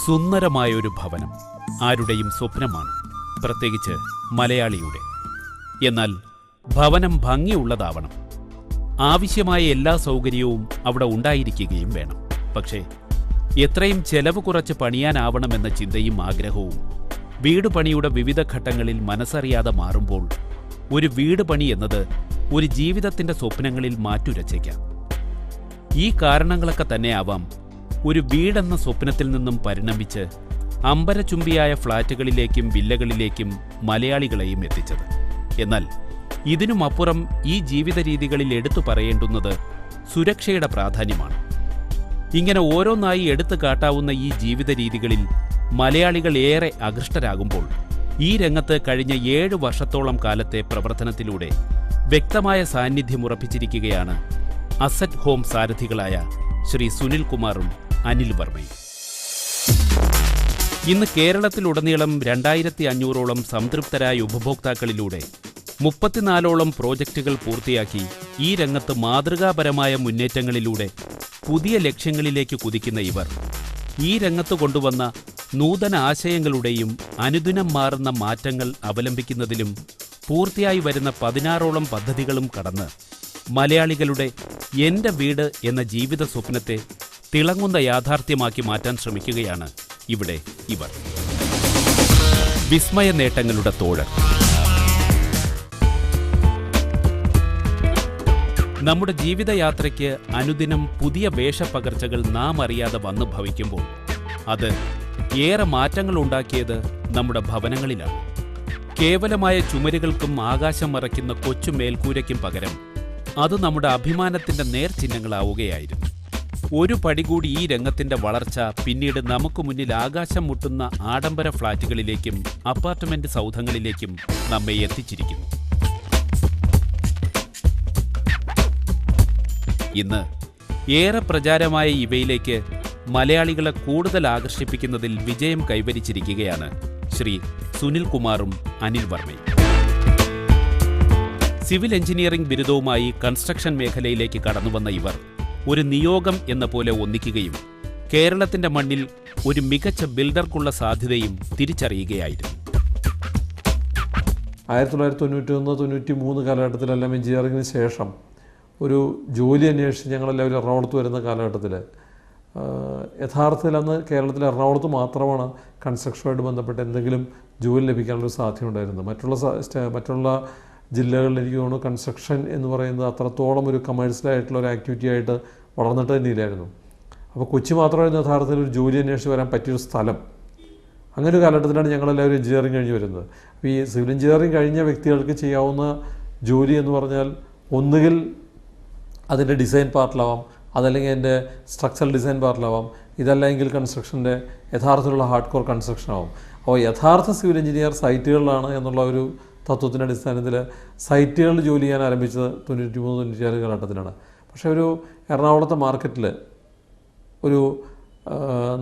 സുന്ദരമായൊരു ഭവനം ആരുടെയും സ്വപ്നമാണ്, പ്രത്യേകിച്ച് മലയാളിയുടെ. എന്നാൽ ഭവനം ഭംഗിയുള്ളതാവണം. ആവശ്യമായ എല്ലാ സൗകര്യവും അവിടെ ഉണ്ടായിരിക്കുകയും വേണം. പക്ഷേ എത്രയും ചെലവ് കുറച്ച് പണിയാനാവണമെന്ന ചിന്തയും ആഗ്രഹവും വീട് പണിയുടെ വിവിധ ഘട്ടങ്ങളിൽ മനസ്സറിയാതെ മാറുമ്പോൾ ഒരു വീട് പണി എന്നത് ഒരു ജീവിതത്തിൻ്റെ സ്വപ്നങ്ങളിൽ മാറ്റുരച്ചേക്കാം. ഈ കാരണങ്ങളൊക്കെ തന്നെയാവാം ഒരു വീടെന്ന സ്വപ്നത്തിൽ നിന്നും പരിണമിച്ച് അമ്പരചുംബിയായ ഫ്ളാറ്റുകളിലേക്കും വില്ലകളിലേക്കും മലയാളികളെയും എത്തിച്ചത്. എന്നാൽ ഇതിനുമപ്പുറം ഈ ജീവിത രീതികളിൽ എടുത്തു പറയേണ്ടുന്നത് സുരക്ഷയുടെ പ്രാധാന്യമാണ്. ഇങ്ങനെ ഓരോന്നായി എടുത്തു കാട്ടാവുന്ന ഈ ജീവിത രീതികളിൽ മലയാളികൾ ഏറെ ആകൃഷ്ടരാകുമ്പോൾ ഈ രംഗത്ത് കഴിഞ്ഞ 7 വർഷത്തോളം കാലത്തെ പ്രവർത്തനത്തിലൂടെ വ്യക്തമായ സാന്നിധ്യം ഉറപ്പിച്ചിരിക്കുകയാണ് അസറ്റ് ഹോം സാരഥികളായ ശ്രീ സുനിൽ കുമാറും അനിൽ വർമ്മയും. ഇന്ന് കേരളത്തിലുടനീളം 2500ഓളം സംതൃപ്തരായ ഉപഭോക്താക്കളിലൂടെ 34ഓളം പ്രോജക്റ്റുകൾ പൂർത്തിയാക്കി ഈ രംഗത്ത് മാതൃകാപരമായ മുന്നേറ്റങ്ങളിലൂടെ പുതിയ ലക്ഷ്യങ്ങളിലേക്ക് കുതിക്കുന്ന ഇവർ ഈ രംഗത്ത് കൊണ്ടുവന്ന നൂതന ആശയങ്ങളുടെയും അനുദിനം മാറുന്ന മാറ്റങ്ങൾ അവലംബിക്കുന്നതിലും പൂർത്തിയായി വരുന്ന 16ഓളം പദ്ധതികളും കടന്ന് മലയാളികളുടെ എൻ്റെ വീട് എന്ന ജീവിത സ്വപ്നത്തെ തിളങ്ങുന്ന യാഥാർത്ഥ്യമാക്കി മാറ്റാൻ ശ്രമിക്കുകയാണ് ഇവിടെ ഇവർ. വിസ്മയ നേട്ടങ്ങളുടെ തോഴർ. നമ്മുടെ ജീവിതയാത്രയ്ക്ക് അനുദിനം പുതിയ വേഷപ്പകർച്ചകൾ നാം അറിയാതെ വന്നു ഭവിക്കുമ്പോൾ അത് ഏറെ മാറ്റങ്ങൾ ഉണ്ടാക്കിയത് നമ്മുടെ ഭവനങ്ങളിലാണ്. കേവലമായ ചുമരുകൾക്കും ആകാശം മറയ്ക്കുന്ന കൊച്ചു മേൽക്കൂരയ്ക്കും പകരം അത് നമ്മുടെ അഭിമാനത്തിൻ്റെ നേർചിഹ്നങ്ങളാവുകയായിരുന്നു. ഒരു പടി കൂടി ഈ രംഗത്തിൻ്റെ വളർച്ച പിന്നീട് നമുക്ക് മുന്നിൽ ആകാശം മുട്ടുന്ന ആഡംബര ഫ്ളാറ്റുകളിലേക്കും അപ്പാർട്ട്മെന്റ് സൗധങ്ങളിലേക്കും നമ്മെ എത്തിച്ചിരിക്കുന്നു. ഇന്ന് ഏറെ പ്രചാരമായ ഇവയിലേക്ക് മലയാളികളെ കൂടുതൽ ആകർഷിപ്പിക്കുന്നതിൽ വിജയം കൈവരിച്ചിരിക്കുകയാണ് ശ്രീ സുനിൽ കുമാറും അനിൽ വർമ്മയും. സിവിൽ എഞ്ചിനീയറിംഗ് ബിരുദവുമായി കൺസ്ട്രക്ഷൻ മേഖലയിലേക്ക് കടന്നുവന്ന ഇവർ ഒരു നിയോഗം എന്ന പോലെ ഒന്നിക്കുകയും കേരളത്തിന്റെ മണ്ണിൽ ഒരു മികച്ച ബിൽഡർക്കുള്ള സാധ്യതയും തിരിച്ചറിയുകയായിരുന്നു. 1991-93 കാലഘട്ടത്തിലെല്ലാം എഞ്ചിനീയറിംഗിന് ശേഷം ഒരു ജോലി അന്വേഷിച്ച് ഞങ്ങളെല്ലാവരും എറണാകുളത്ത് വരുന്ന കാലഘട്ടത്തിൽ യഥാർത്ഥത്തിൽ അന്ന് കേരളത്തിൽ എറണാകുളത്ത് മാത്രമാണ് കൺസ്ട്രക്ഷനുമായിട്ട് ബന്ധപ്പെട്ട് എന്തെങ്കിലും ജോലി ലഭിക്കാനുള്ളൊരു സാധ്യത ഉണ്ടായിരുന്നത്. മറ്റുള്ള ജില്ലകളിൽ എനിക്ക് തോന്നുന്നു കൺസ്ട്രക്ഷൻ എന്ന് പറയുന്നത് അത്രത്തോളം ഒരു കമേഴ്സ്യലായിട്ടുള്ള ഒരു ആക്ടിവിറ്റി ആയിട്ട് വളർന്നിട്ട് തന്നെയില്ലായിരുന്നു. അപ്പോൾ കൊച്ചി മാത്രമായിരുന്നു യഥാർത്ഥത്തിൽ ഒരു ജോലി അന്വേഷിച്ച് വരാൻ പറ്റിയൊരു സ്ഥലം. അങ്ങനെ ഒരു കാലഘട്ടത്തിലാണ് ഞങ്ങളെല്ലാവരും എഞ്ചിനീയറിംഗ് കഴിഞ്ഞ് വരുന്നത്. അപ്പോൾ ഈ സിവിൽ എഞ്ചിനീയറിംഗ് കഴിഞ്ഞ വ്യക്തികൾക്ക് ചെയ്യാവുന്ന ജോലി എന്ന് പറഞ്ഞാൽ ഒന്നുകിൽ അതിൻ്റെ ഡിസൈൻ പാർട്ടിലാവാം, അതല്ലെങ്കിൽ അതിൻ്റെ സ്ട്രക്ചറൽ ഡിസൈൻ പാർട്ടിലാവാം, ഇതല്ലെങ്കിൽ കൺസ്ട്രക്ഷൻ്റെ യഥാർത്ഥത്തിലുള്ള ഹാർഡ് കോർ കൺസ്ട്രക്ഷൻ ആവും. അപ്പോൾ യഥാർത്ഥ സിവിൽ എഞ്ചിനീയർ സൈറ്റുകളിലാണ് എന്നുള്ള ഒരു തത്വത്തിൻ്റെ അടിസ്ഥാനത്തിൽ സൈറ്റുകളിൽ ജോലി ചെയ്യാൻ ആരംഭിച്ചത് 93-94 കാലഘട്ടത്തിലാണ്. പക്ഷേ ഒരു എറണാകുളത്തെ മാർക്കറ്റിൽ ഒരു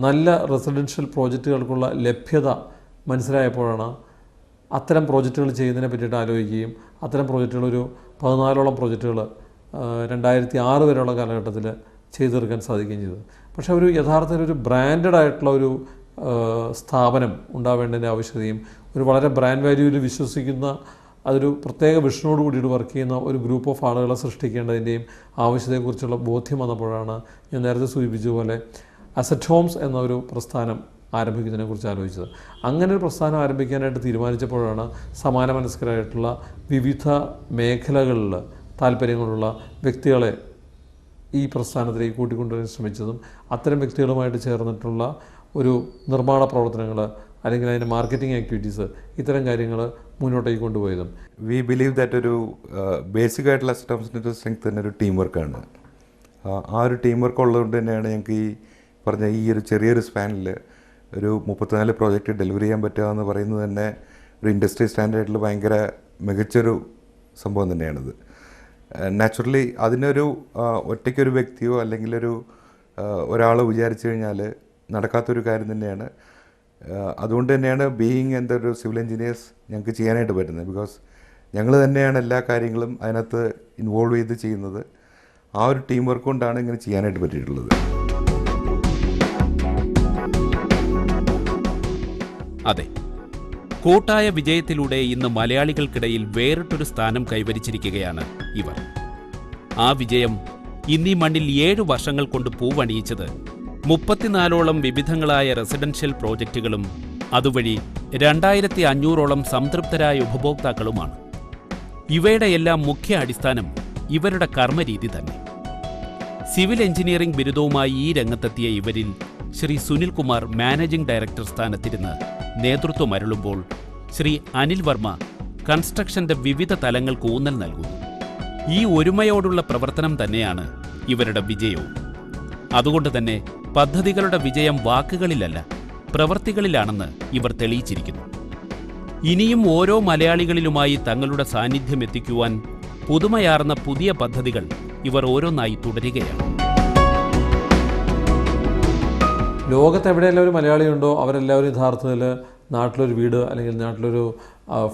നല്ല റെസിഡൻഷ്യൽ പ്രോജക്റ്റുകൾക്കുള്ള ലഭ്യത മനസ്സിലായപ്പോഴാണ് അത്തരം പ്രോജക്റ്റുകൾ ചെയ്യുന്നതിനെ പറ്റിയിട്ട് ആലോചിക്കുകയും അത്തരം പ്രോജക്റ്റുകൾ ഒരു 14ഓളം പ്രോജക്റ്റുകൾ 2006 വരെയുള്ള കാലഘട്ടത്തിൽ ചെയ്തു തീർക്കാൻ സാധിക്കുകയും ചെയ്തു. പക്ഷേ ഒരു യഥാർത്ഥത്തിൽ ഒരു ബ്രാൻഡഡ് ആയിട്ടുള്ള ഒരു സ്ഥാപനം ഉണ്ടാവേണ്ടതിൻ്റെ ആവശ്യകതയും ഒരു വളരെ ബ്രാൻഡ് വാല്യൂവിൽ വിശ്വസിക്കുന്ന അതൊരു പ്രത്യേക വിഷനോട് കൂടിയിട്ട് വർക്ക് ചെയ്യുന്ന ഒരു ഗ്രൂപ്പ് ഓഫ് ആളുകളെ സൃഷ്ടിക്കേണ്ടതിൻ്റെയും ആവശ്യതയെക്കുറിച്ചുള്ള ബോധ്യം വന്നപ്പോഴാണ് ഞാൻ നേരത്തെ സൂചിപ്പിച്ചതുപോലെ അസറ്റ് ഹോംസ് എന്ന ഒരു പ്രസ്ഥാനം ആരംഭിക്കുന്നതിനെക്കുറിച്ച് ആലോചിച്ചത്. അങ്ങനെ ഒരു പ്രസ്ഥാനം ആരംഭിക്കാനായിട്ട് തീരുമാനിച്ചപ്പോഴാണ് സമാന മനസ്കരായിട്ടുള്ള വിവിധ മേഖലകളിൽ താല്പര്യങ്ങളുള്ള വ്യക്തികളെ ഈ പ്രസ്ഥാനത്തിലേക്ക് കൂട്ടിക്കൊണ്ടുവരാൻ ശ്രമിച്ചതും അത്തരം വ്യക്തികളുമായിട്ട് ചേർന്നിട്ടുള്ള ഒരു നിർമ്മാണ പ്രവർത്തനങ്ങൾ അല്ലെങ്കിൽ അതിൻ്റെ മാർക്കറ്റിംഗ് ആക്ടിവിറ്റീസ് ഇത്തരം കാര്യങ്ങൾ മുന്നോട്ടേക്ക് കൊണ്ടുപോയതും. വി ബിലീവ് ദാറ്റ് ഒരു ബേസിക് ആയിട്ടുള്ള അസറ്റ് സ്ട്രെങ്ത് തന്നെ ഒരു ടീം വർക്കാണ്. ആ ഒരു ടീം വർക്ക് ഉള്ളതുകൊണ്ട് തന്നെയാണ് ഞങ്ങൾക്ക് ഈ പറഞ്ഞ ഈ ഒരു ചെറിയൊരു സ്പാനിൽ ഒരു 34 പ്രോജക്റ്റ് ഡെലിവറി ചെയ്യാൻ പറ്റുക എന്ന് പറയുന്നത് തന്നെ ഒരു ഇൻഡസ്ട്രി സ്റ്റാൻഡേർഡിൽ ഭയങ്കര മികച്ചൊരു സംഭവം തന്നെയാണിത്. നാച്ചുറലി അതിനൊരു ഒറ്റയ്ക്കൊരു വ്യക്തിയോ അല്ലെങ്കിൽ ഒരാളോ വിചാരിച്ചു കഴിഞ്ഞാൽ നടക്കാത്തൊരു കാര്യം തന്നെയാണ്. അതുകൊണ്ട് തന്നെയാണ് ബീയിങ് എന്തൊരു സിവിൽ എഞ്ചിനീയേഴ്സ് ഞങ്ങൾക്ക് ചെയ്യാനായിട്ട് പറ്റുന്നത്. ബിക്കോസ് ഞങ്ങൾ തന്നെയാണ് എല്ലാ കാര്യങ്ങളും അതിനകത്ത് ഇൻവോൾവ് ചെയ്ത് ചെയ്യുന്നത്. ആ ഒരു ടീം വർക്ക് കൊണ്ടാണ് ഇങ്ങനെ ചെയ്യാനായിട്ട് പറ്റിയിട്ടുള്ളത്. അതെ, കൂട്ടായ വിജയത്തിലൂടെ ഇന്ന് മലയാളികൾക്കിടയിൽ വേറിട്ടൊരു സ്ഥാനം കൈവരിച്ചിരിക്കുകയാണ് ഇവർ. ആ വിജയം ഇന്നീ മണ്ണിൽ 7 വർഷങ്ങൾ കൊണ്ട് പൂവണിയിച്ചത് 34ഓളം വിവിധങ്ങളായ റെസിഡൻഷ്യൽ പ്രോജക്റ്റുകളും അതുവഴി 2500ഓളം സംതൃപ്തരായ ഉപഭോക്താക്കളുമാണ്. ഇവയുടെയെല്ലാം മുഖ്യ അടിസ്ഥാനം ഇവരുടെ കർമ്മരീതി തന്നെ. സിവിൽ എഞ്ചിനീയറിംഗ് ബിരുദവുമായി ഈ രംഗത്തെത്തിയ ഇവരിൽ ശ്രീ സുനിൽകുമാർ മാനേജിംഗ് ഡയറക്ടർ സ്ഥാനത്തിരുന്ന് നേതൃത്വം അരുളുമ്പോൾ ശ്രീ അനിൽ വർമ്മ കൺസ്ട്രക്ഷന്റെ വിവിധ തലങ്ങൾക്ക് ഊന്നൽ നൽകുന്നു. ഈ ഒരുമയോടുള്ള പ്രവർത്തനം തന്നെയാണ് ഇവരുടെ വിജയവും. അതുകൊണ്ട് തന്നെ പദ്ധതികളുടെ വിജയം വാക്കുകളിലല്ല, പ്രവൃത്തികളിലാണെന്ന് ഇവർ തെളിയിച്ചിരിക്കുന്നു. ഇനിയും ഓരോ മലയാളികളിലുമായി തങ്ങളുടെ സാന്നിധ്യം എത്തിക്കുവാൻ പുതുമയാർന്ന പുതിയ പദ്ധതികൾ ഇവർ ഓരോന്നായി തുടരുകയാണ്. ലോകത്ത് എവിടെയെല്ലാം ഒരു മലയാളിയുണ്ടോ അവരെല്ലാവരും യഥാർത്ഥത്തിൽ നാട്ടിലൊരു വീട് അല്ലെങ്കിൽ നാട്ടിലൊരു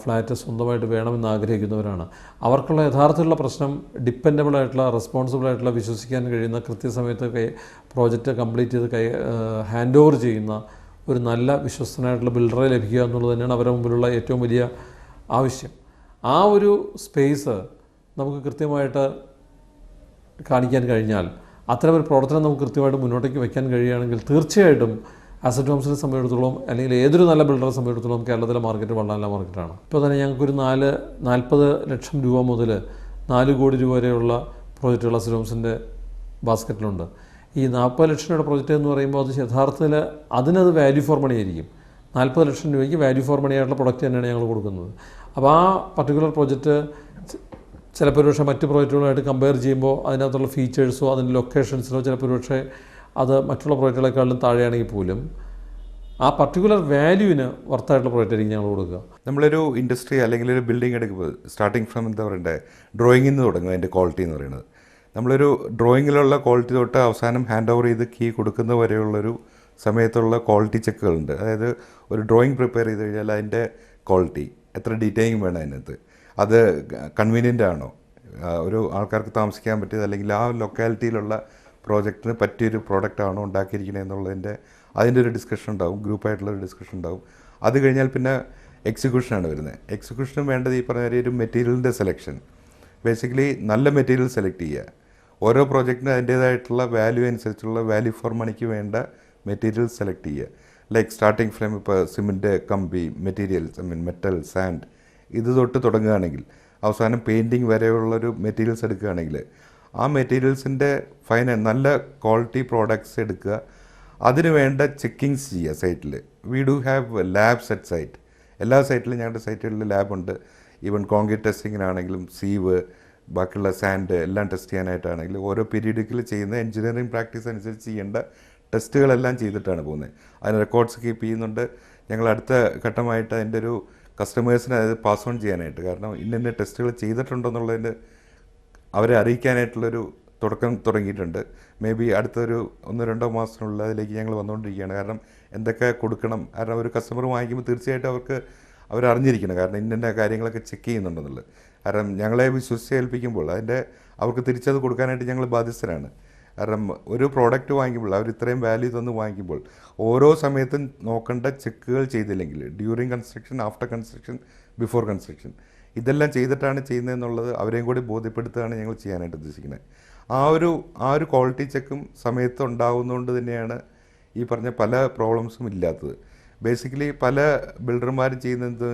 ഫ്ലാറ്റ് സ്വന്തമായിട്ട് വേണമെന്ന് ആഗ്രഹിക്കുന്നവരാണ്. അവർക്കുള്ള യഥാർത്ഥത്തിലുള്ള പ്രശ്നം ഡിപ്പെൻഡബിളായിട്ടുള്ള, റെസ്പോൺസിബിളായിട്ടുള്ള, വിശ്വസിക്കാൻ കഴിയുന്ന, കൃത്യസമയത്ത് പ്രോജക്റ്റ് കംപ്ലീറ്റ് ചെയ്ത് ഹാൻഡ് ഓവർ ചെയ്യുന്ന ഒരു നല്ല വിശ്വസ്തനായിട്ടുള്ള ബിൽഡറെ ലഭിക്കുക എന്നുള്ളത് തന്നെയാണ് അവരുടെ മുമ്പിലുള്ള ഏറ്റവും വലിയ ആവശ്യം. ആ ഒരു സ്പേസ് നമുക്ക് കൃത്യമായിട്ട് കാണിക്കാൻ കഴിഞ്ഞാൽ, അത്തരമൊരു പ്രവർത്തനം നമുക്ക് കൃത്യമായിട്ട് മുന്നോട്ടേക്ക് വയ്ക്കാൻ കഴിയുകയാണെങ്കിൽ തീർച്ചയായിട്ടും അസറ്റ് ഹോംസിനെ സംബന്ധിച്ചിടത്തോളം അല്ലെങ്കിൽ ഏതൊരു നല്ല ബിൽഡറെ സംബന്ധിച്ചിടത്തോളം കേരളത്തിലെ മാർക്കറ്റ് വളരെ നല്ല മാർക്കറ്റാണ്. ഇപ്പോൾ തന്നെ ഞങ്ങൾക്കൊരു 40 ലക്ഷം രൂപ മുതൽ 4 കോടി രൂപ വരെയുള്ള പ്രോജക്റ്റുകൾ അസറ്റ് ഹോംസിൻ്റെ ബാസ്ക്കറ്റിലുണ്ട്. ഈ 40 ലക്ഷം രൂപയുടെ പ്രോജക്റ്റ് എന്ന് പറയുമ്പോൾ അത് യഥാർത്ഥത്തിൽ അതിനത് വാല്യൂ ഫോർ മണി ആയിരിക്കും. 40 ലക്ഷം രൂപയ്ക്ക് വാല്യൂ ഫോർ മണി ആയിട്ടുള്ള പ്രൊഡക്റ്റ് തന്നെയാണ് ഞങ്ങൾ കൊടുക്കുന്നത്. അപ്പോൾ ആ പർട്ടിക്കുലർ പ്രോജക്റ്റ് ചിലപ്പോൾ ഒരു പക്ഷേ മറ്റ് പ്രോജക്റ്റുകളായിട്ട് കമ്പയർ ചെയ്യുമ്പോൾ അതിനകത്തുള്ള ഫീച്ചേഴ്സോ അതിൻ്റെ ലൊക്കേഷൻസിനോ ചിലപ്പോൾ ഒരു പക്ഷേ അത് മറ്റുള്ള പ്രോജക്റ്റുകളെക്കാളും താഴെയാണെങ്കിൽ പോലും ആ പർട്ടിക്കുലർ വാല്യൂവിന് വർത്തായിട്ടുള്ള പ്രോജക്റ്റ് ആയിരിക്കും ഞങ്ങൾ കൊടുക്കുക. നമ്മളൊരു ഇൻഡസ്ട്രി അല്ലെങ്കിൽ ഒരു ബിൽഡിംഗ് എടുക്കുമ്പോൾ സ്റ്റാർട്ടിങ് ഫ്രം എന്താ പറയണ്ടേ, ഡ്രോയിങ്ങിൽ നിന്ന് തുടങ്ങും അതിൻ്റെ ക്വാളിറ്റി എന്ന് പറയുന്നത്. നമ്മളൊരു ഡ്രോയിങ്ങിലുള്ള ക്വാളിറ്റി തൊട്ട് അവസാനം ഹാൻഡ് ഓവർ ചെയ്ത് കീ കൊടുക്കുന്ന വരെയുള്ളൊരു സമയത്തുള്ള ക്വാളിറ്റി ചെക്കുകളുണ്ട്. അതായത് ഒരു ഡ്രോയിങ് പ്രിപ്പയർ ചെയ്ത് കഴിഞ്ഞാൽ അതിൻ്റെ ക്വാളിറ്റി, എത്ര ഡീറ്റെയിലിംഗ് വേണം അതിനകത്ത്, അത് കൺവീനിയൻ്റ് ആണോ, ഒരു ആൾക്കാർക്ക് താമസിക്കാൻ പറ്റിയത് അല്ലെങ്കിൽ ആ ലൊക്കാലിറ്റിയിലുള്ള പ്രോജക്റ്റിന് പറ്റിയൊരു പ്രോഡക്റ്റാണോ ഉണ്ടാക്കിയിരിക്കുന്നത് എന്നുള്ളതിൻ്റെ അതിൻ്റെ ഒരു ഡിസ്കഷൻ ഉണ്ടാവും, ഗ്രൂപ്പായിട്ടുള്ളൊരു ഡിസ്കഷൻ ഉണ്ടാവും. അത് കഴിഞ്ഞാൽ പിന്നെ എക്സിക്യൂഷനാണ് വരുന്നത്. എക്സിക്യൂഷനും വേണ്ടത് ഈ പറഞ്ഞ ഒരു മെറ്റീരിയലിൻ്റെ സെലക്ഷൻ. ബേസിക്കലി നല്ല മെറ്റീരിയൽ സെലക്ട് ചെയ്യുക. ഓരോ പ്രോജക്റ്റിനും അതിൻ്റേതായിട്ടുള്ള വാല്യൂ അനുസരിച്ചുള്ള വാല്യൂ ഫോർ മണിക്ക് വേണ്ട മെറ്റീരിയൽ സെലക്ട് ചെയ്യുക. ലൈക്ക് സ്റ്റാർട്ടിങ് ഫ്രം ഇപ്പോൾ സിമെൻറ്റ്, കമ്പി, മെറ്റീരിയൽസ്, മെറ്റൽ, സാൻഡ്, ഇത് തൊട്ട് തുടങ്ങുകയാണെങ്കിൽ അവസാനം പെയിൻറ്റിങ് വരെയുള്ളൊരു മെറ്റീരിയൽസ് എടുക്കുകയാണെങ്കിൽ ആ മെറ്റീരിയൽസിൻ്റെ നല്ല ക്വാളിറ്റി പ്രോഡക്ട്സ് എടുക്കുക. അതിന് വേണ്ട ചെക്കിങ്സ് ചെയ്യുക സൈറ്റിൽ. We do have labs at site. എല്ലാ സൈറ്റിലും ഞങ്ങളുടെ സൈറ്റുകളിൽ ലാബുണ്ട്. ഈവൻ കോൺക്രീറ്റ് ടെസ്റ്റിങ്ങിനാണെങ്കിലും സീവ്, ബാക്കിയുള്ള സാൻഡ് എല്ലാം ടെസ്റ്റ് ചെയ്യാനായിട്ടാണെങ്കിലും ഓരോ പീരീഡിക്കൽ ചെയ്യുന്ന എഞ്ചിനീയറിംഗ് പ്രാക്ടീസ് അനുസരിച്ച് ചെയ്യേണ്ട ടെസ്റ്റുകളെല്ലാം ചെയ്തിട്ടാണ് പോകുന്നത്. അതിന് റെക്കോർഡ്സ് കീപ്പ് ചെയ്യുന്നുണ്ട്. ഞങ്ങൾ അടുത്ത ഘട്ടമായിട്ട് അതിൻ്റെ ഒരു കസ്റ്റമേഴ്സിനെ അത് പാസ് ഓൺ ചെയ്യാനായിട്ട്, കാരണം ഇന്ന ടെസ്റ്റുകൾ ചെയ്തിട്ടുണ്ടെന്നുള്ളതിൻ്റെ അവരെ അറിയിക്കാനായിട്ടുള്ളൊരു തുടക്കം തുടങ്ങിയിട്ടുണ്ട്. മേ ബി അടുത്തൊരു 1-2 മാസത്തിനുള്ളിൽ അതിലേക്ക് ഞങ്ങൾ വന്നുകൊണ്ടിരിക്കുകയാണ്. കാരണം എന്തൊക്കെ കൊടുക്കണം, കാരണം ഒരു കസ്റ്റമർ വാങ്ങിക്കുമ്പോൾ തീർച്ചയായിട്ടും അവരറിഞ്ഞിരിക്കണം, കാരണം ഇന്ന കാര്യങ്ങളൊക്കെ ചെക്ക് ചെയ്യുന്നുണ്ടെന്നുള്ളത്. കാരണം ഞങ്ങളെ വിശ്വസിച്ച് ഏൽപ്പിക്കുമ്പോൾ അവർക്ക് തിരിച്ചത് കൊടുക്കാനായിട്ട് ഞങ്ങൾ ബാധ്യസ്ഥരാണ്. കാരണം ഒരു പ്രോഡക്റ്റ് വാങ്ങിക്കുമ്പോൾ അവർ ഇത്രയും വാല്യൂ തന്ന് വാങ്ങിക്കുമ്പോൾ ഓരോ സമയത്തും നോക്കേണ്ട ചെക്കുകൾ ചെയ്തില്ലെങ്കിൽ, during construction, after construction, before construction, ഇതെല്ലാം ചെയ്തിട്ടാണ് ചെയ്യുന്നതെന്നുള്ളത് അവരെയും കൂടി ബോധ്യപ്പെടുത്തുകയാണ് ഞങ്ങൾ ചെയ്യാനായിട്ട് ഉദ്ദേശിക്കുന്നത്. ആ ഒരു ക്വാളിറ്റി ചെക്കും സമയത്ത് ഉണ്ടാകുന്നതുകൊണ്ട് തന്നെയാണ് ഈ പറഞ്ഞ പല പ്രോബ്ലംസും ഇല്ലാത്തത്. ബേസിക്കലി പല ബിൽഡർമാരും ചെയ്യുന്നത്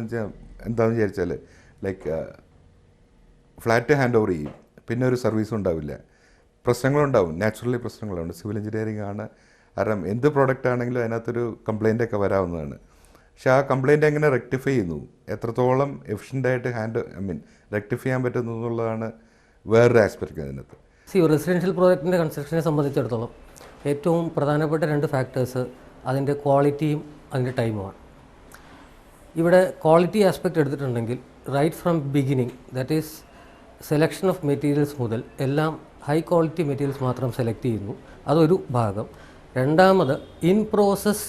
എന്താണെന്ന് വിചാരിച്ചാൽ ലൈക്ക് ഫ്ലാറ്റ് ഹാൻഡ് ഓവർ ചെയ്യും, പിന്നെ ഒരു സർവീസും ഉണ്ടാവില്ല, പ്രശ്നങ്ങളുണ്ടാവും, നാച്ചുറലി പ്രശ്നങ്ങളുണ്ട്. സിവിൽ എഞ്ചിനീയറിംഗ് ആണ്, കാരണം എന്ത് പ്രോഡക്റ്റ് ആണെങ്കിലും അതിനകത്തൊരു കംപ്ലയിൻ്റൊക്കെ വരാവുന്നതാണ്. പക്ഷേ ആ കംപ്ലയിൻ്റ് എങ്ങനെ റെക്ടിഫൈ ചെയ്യുന്നു, എത്രത്തോളം എഫിഷ്യൻ്റായിട്ട് റെക്ടിഫൈ ചെയ്യാൻ പറ്റുന്നു എന്നുള്ളതാണ് വേറൊരു ആസ്പെക്റ്റ് അതിനകത്ത്. റെസിഡൻഷ്യൽ പ്രോജക്റ്റിൻ്റെ കൺസ്ട്രക്ഷനെ സംബന്ധിച്ചിടത്തോളം ഏറ്റവും പ്രധാനപ്പെട്ട 2 ഫാക്ടേഴ്സ് അതിൻ്റെ ക്വാളിറ്റിയും അതിൻ്റെ ടൈമുമാണ്. ഇവിടെ ക്വാളിറ്റി ആസ്പെക്റ്റ് എടുത്തിട്ടുണ്ടെങ്കിൽ right from beginning, that is selection of materials മുതൽ എല്ലാം ഹൈ ക്വാളിറ്റി മെറ്റീരിയൽസ് മാത്രം സെലക്ട് ചെയ്യുന്നു, അതൊരു ഭാഗം. രണ്ടാമത് ഇൻ പ്രോസസ്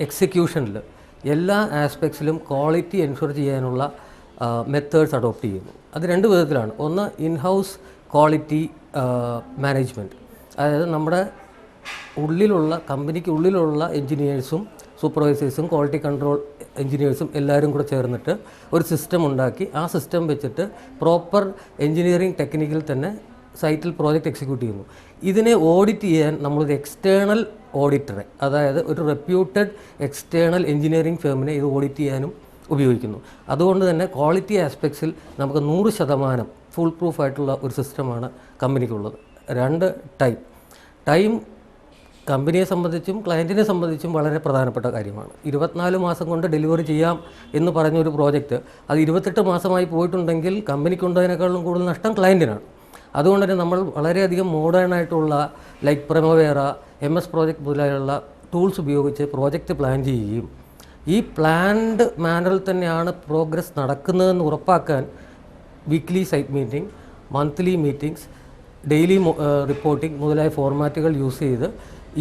എക്സിക്യൂഷനിൽ എല്ലാ ആസ്പെക്ട്സിലും ക്വാളിറ്റി എൻഷുർ ചെയ്യാനുള്ള മെത്തേഡ്സ് അഡോപ്റ്റ് ചെയ്യുന്നു. അത് 2 വിധത്തിലാണ്. ഒന്ന് ഇൻ ഹൗസ് ക്വാളിറ്റി മാനേജ്മെൻറ്റ്, അതായത് നമ്മുടെ കമ്പനിക്ക് ഉള്ളിലുള്ള എൻജിനീയേഴ്സും സൂപ്പർവൈസേഴ്സും ക്വാളിറ്റി കൺട്രോൾ എൻജിനീയേഴ്സും എല്ലാവരും കൂടെ ചേർന്നിട്ട് ഒരു സിസ്റ്റം ഉണ്ടാക്കി ആ സിസ്റ്റം വെച്ചിട്ട് പ്രോപ്പർ എൻജിനീയറിംഗ് ടെക്നിക്കിൽ തന്നെ സൈറ്റിൽ പ്രോജക്റ്റ് എക്സിക്യൂട്ട് ചെയ്യുന്നു. ഇതിനെ ഓഡിറ്റ് ചെയ്യാൻ നമ്മളൊരു എക്സ്റ്റേണൽ ഓഡിറ്ററെ, അതായത് ഒരു റെപ്യൂട്ടഡ് എക്സ്റ്റേണൽ എൻജിനീയറിംഗ് ഫേമിനെ ഇത് ഓഡിറ്റ് ചെയ്യാനും ഉപയോഗിക്കുന്നു. അതുകൊണ്ട് തന്നെ ക്വാളിറ്റി ആസ്പെക്ട്സിൽ നമുക്ക് 100% ഫുൾ പ്രൂഫ് ആയിട്ടുള്ള ഒരു സിസ്റ്റമാണ് കമ്പനിക്കുള്ളത്. 2 ടൈം കമ്പനിയെ സംബന്ധിച്ചും ക്ലയൻറ്റിനെ സംബന്ധിച്ചും വളരെ പ്രധാനപ്പെട്ട കാര്യമാണ്. 24 മാസം കൊണ്ട് ഡെലിവറി ചെയ്യാം എന്ന് പറഞ്ഞൊരു പ്രോജക്റ്റ് അത് 28 മാസമായി പോയിട്ടുണ്ടെങ്കിൽ കമ്പനിക്കുണ്ടതിനേക്കാളും കൂടുതൽ നഷ്ടം ക്ലയൻറ്റിനാണ്. അതുകൊണ്ട് തന്നെ നമ്മൾ വളരെയധികം മോഡേൺ ആയിട്ടുള്ള ലൈക്ക് പ്രമോവേറ, MS പ്രോജക്റ്റ് മുതലായുള്ള ടൂൾസ് ഉപയോഗിച്ച് പ്രോജക്റ്റ് പ്ലാൻ ചെയ്യുകയും ഈ പ്ലാൻഡ് മാനറിൽ തന്നെയാണ് പ്രോഗ്രസ് നടക്കുന്നതെന്ന് ഉറപ്പാക്കാൻ weekly site meeting, monthly meetings, daily reporting മുതലായ ഫോർമാറ്റുകൾ യൂസ് ചെയ്ത്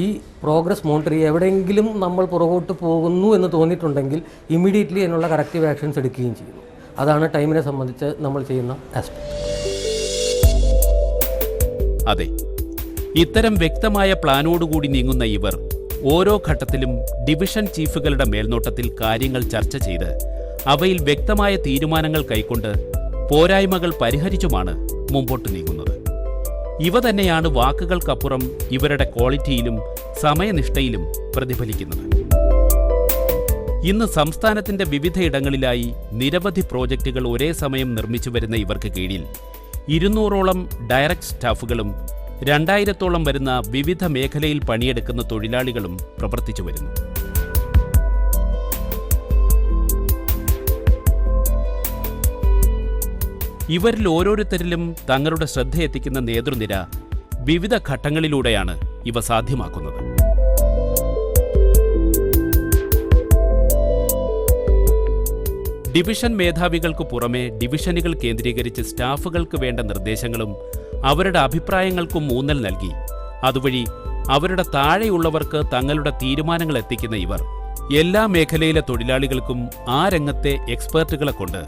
ഈ പ്രോഗ്രസ് മോണിറ്റർ ചെയ്യുക. എവിടെയെങ്കിലും നമ്മൾ പുറകോട്ട് പോകുന്നു എന്ന് തോന്നിയിട്ടുണ്ടെങ്കിൽ ഇമ്മീഡിയറ്റ്ലി അതിനുള്ള കറക്റ്റീവ് ആക്ഷൻസ് എടുക്കുകയും ചെയ്യുന്നു. അതാണ് ടൈമിനെ സംബന്ധിച്ച് നമ്മൾ ചെയ്യുന്ന ആസ്പെക്ട്. അതെ, ഇത്തരം വ്യക്തമായ പ്ലാനോടുകൂടി നീങ്ങുന്ന ഇവർ ഓരോ ഘട്ടത്തിലും ഡിവിഷൻ ചീഫുകളുടെ മേൽനോട്ടത്തിൽ കാര്യങ്ങൾ ചർച്ച ചെയ്ത് അവയിൽ വ്യക്തമായ തീരുമാനങ്ങൾ കൈക്കൊണ്ട് പോരായ്മകൾ പരിഹരിച്ചുമാണ് മുമ്പോട്ട് നീങ്ങുന്നത്. ഇവ തന്നെയാണ് വാക്കുകൾക്കപ്പുറം ഇവരുടെ ക്വാളിറ്റിയിലും സമയനിഷ്ഠയിലും പ്രതിഫലിക്കുന്നത്. ഇന്ന് സംസ്ഥാനത്തിന്റെ വിവിധയിടങ്ങളിലായി നിരവധി പ്രോജക്റ്റുകൾ ഒരേ സമയം നിർമ്മിച്ചു വരുന്ന ഇവർക്ക് കീഴിൽ 200ഓളം ഡയറക്റ്റ് സ്റ്റാഫുകളും 2000ഓളം വരുന്ന വിവിധ മേഖലയിൽ പണിയെടുക്കുന്ന തൊഴിലാളികളും പ്രവർത്തിച്ചു വരുന്നു. ഇവരിൽ ഓരോരുത്തരിലും തങ്ങളുടെ ശ്രദ്ധയെത്തിക്കുന്ന നേതൃനിര വിവിധ ഘട്ടങ്ങളിലൂടെയാണ് ഇവ സാധ്യമാക്കുന്നത്. ഡിവിഷൻ മേധാവികൾക്ക് പുറമെ ഡിവിഷനുകൾ കേന്ദ്രീകരിച്ച് സ്റ്റാഫുകൾക്ക് വേണ്ട നിർദ്ദേശങ്ങളും അവരുടെ അഭിപ്രായങ്ങൾക്കും ഊന്നൽ നൽകി അതുവഴി അവരുടെ താഴെയുള്ളവർക്ക് തങ്ങളുടെ തീരുമാനങ്ങൾ എത്തിക്കുന്ന ഇവർ എല്ലാ മേഖലയിലെ തൊഴിലാളികൾക്കും ആ രംഗത്തെ എക്സ്പേർട്ടുകളെ കൊണ്ട്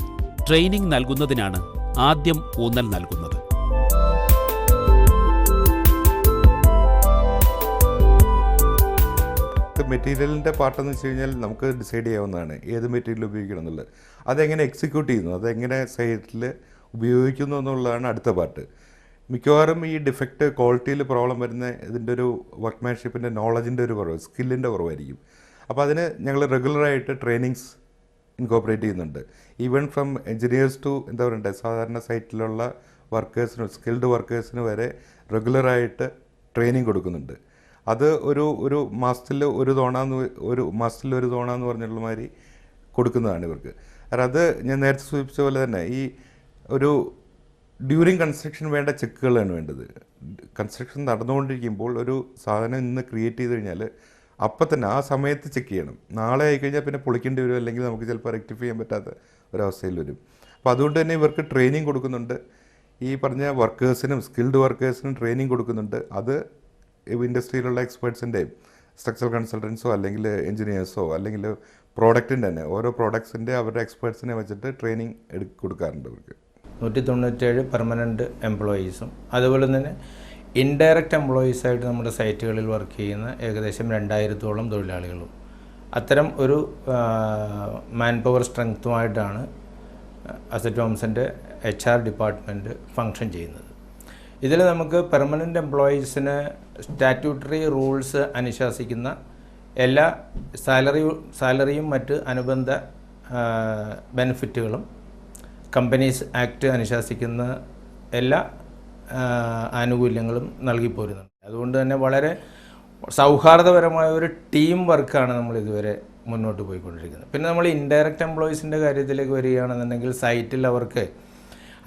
ട്രെയിനിംഗ് നൽകുന്നതിനാണ് ആദ്യം ഊന്നൽ നൽകുന്നത്. മെറ്റീരിയലിൻ്റെ പാർട്ടെന്ന് വെച്ച് കഴിഞ്ഞാൽ നമുക്ക് ഡിസൈഡ് ചെയ്യാവുന്നതാണ് ഏത് മെറ്റീരിയൽ ഉപയോഗിക്കണം എന്നുള്ളത്. അതെങ്ങനെ എക്സിക്യൂട്ട് ചെയ്യുന്നു, അതെങ്ങനെ സൈറ്റിൽ ഉപയോഗിക്കുന്നു എന്നുള്ളതാണ് അടുത്ത പാർട്ട്. മിക്കവാറും ഈ ഡിഫക്റ്റ് ക്വാളിറ്റിയിൽ പ്രോബ്ലം വരുന്ന ഇതിൻ്റെ ഒരു വർക്ക്മാൻഷിപ്പിൻ്റെ നോളജിൻ്റെ ഒരു കുറവ്, സ്കില്ലിൻ്റെ കുറവായിരിക്കും. അപ്പോൾ അതിന് ഞങ്ങൾ റെഗുലറായിട്ട് ട്രെയിനിങ്സ് ഇൻകോപ്പറേറ്റ് ചെയ്യുന്നുണ്ട്. ഈവൻ ഫ്രം എൻജിനീയേഴ്സ് ടു എന്താ പറയണ്ടേ സാധാരണ സൈറ്റിലുള്ള വർക്കേഴ്സിനും സ്കിൽഡ് വർക്കേഴ്സിന് വരെ റെഗുലറായിട്ട് ട്രെയിനിങ് കൊടുക്കുന്നുണ്ട്. അത് ഒരു മാസത്തിൽ ഒരു തവണ എന്ന് പറഞ്ഞുള്ള മാതിരി കൊടുക്കുന്നതാണ് ഇവർക്ക്. കാരണം അത് ഞാൻ നേരത്തെ സൂചിപ്പിച്ച പോലെ തന്നെ ഈ ഒരു ഡ്യൂറിങ് കൺസ്ട്രക്ഷൻ വേണ്ട ചെക്കുകളാണ് വേണ്ടത്. കൺസ്ട്രക്ഷൻ നടന്നുകൊണ്ടിരിക്കുമ്പോൾ ഒരു സാധനം ഇന്ന് ക്രിയേറ്റ് ചെയ്ത് കഴിഞ്ഞാൽ അപ്പം തന്നെ ആ സമയത്ത് ചെക്ക് ചെയ്യണം. നാളെ ആയിക്കഴിഞ്ഞാൽ പിന്നെ പൊളിക്കേണ്ടി വരും, അല്ലെങ്കിൽ നമുക്ക് ചിലപ്പോൾ റെക്ടിഫൈ ചെയ്യാൻ പറ്റാത്ത ഒരവസ്ഥയിൽ വരും. അപ്പോൾ അതുകൊണ്ട് തന്നെ ഇവർക്ക് ട്രെയിനിങ് കൊടുക്കുന്നുണ്ട്. ഈ പറഞ്ഞ വർക്കേഴ്സിനും സ്കിൽഡ് വർക്കേഴ്സിനും ട്രെയിനിങ് കൊടുക്കുന്നുണ്ട്. അത് ഇൻഡസ്ട്രിയിലുള്ള എക്സ്പേർട്സിൻ്റെയും സ്ട്രക്ചറൽ കൺസൾട്ടൻസോ അല്ലെങ്കിൽ എഞ്ചിനീയേഴ്സോ അല്ലെങ്കിൽ പ്രോഡക്റ്റിൻ്റെ തന്നെ ഓരോ പ്രോഡക്ട്സിൻ്റെ അവരുടെ എക്സ്പേർട്സിനെ വെച്ചിട്ട് ട്രെയിനിങ് കൊടുക്കാറുണ്ട് അവർക്ക്. 197 പെർമനൻറ്റ് എംപ്ലോയീസും അതുപോലെ തന്നെ ഇൻഡയറക്റ്റ് എംപ്ലോയീസായിട്ട് നമ്മുടെ സൈറ്റുകളിൽ വർക്ക് ചെയ്യുന്ന ഏകദേശം 2000ഓളം തൊഴിലാളികളും. അത്തരം ഒരു മാൻ പവർ സ്ട്രെങ്ത്തുമായിട്ടാണ് അസറ്റ് ഹോംസിൻ്റെ HR ഡിപ്പാർട്ട്മെൻറ്റ് ഫങ്ഷൻ ചെയ്യുന്നത്. ഇതിൽ നമുക്ക് പെർമനൻറ്റ് എംപ്ലോയീസിന് സ്റ്റാറ്റ്യൂട്ടറി റൂൾസ് അനുശാസിക്കുന്ന എല്ലാ സാലറിയും മറ്റ് അനുബന്ധ ബെനിഫിറ്റുകളും കമ്പനീസ് ആക്ട് അനുശാസിക്കുന്ന എല്ലാ ആനുകൂല്യങ്ങളും നൽകിപ്പോരുന്നുണ്ട്. അതുകൊണ്ട് തന്നെ വളരെ സൗഹാർദ്ദപരമായ ഒരു ടീം വർക്കാണ് നമ്മൾ ഇതുവരെ മുന്നോട്ട് പോയിക്കൊണ്ടിരിക്കുന്നത്. പിന്നെ നമ്മൾ ഇൻഡയറക്റ്റ് എംപ്ലോയീസിൻ്റെ കാര്യത്തിലേക്ക് വരികയാണെന്നുണ്ടെങ്കിൽ സൈറ്റിൽ അവർക്ക്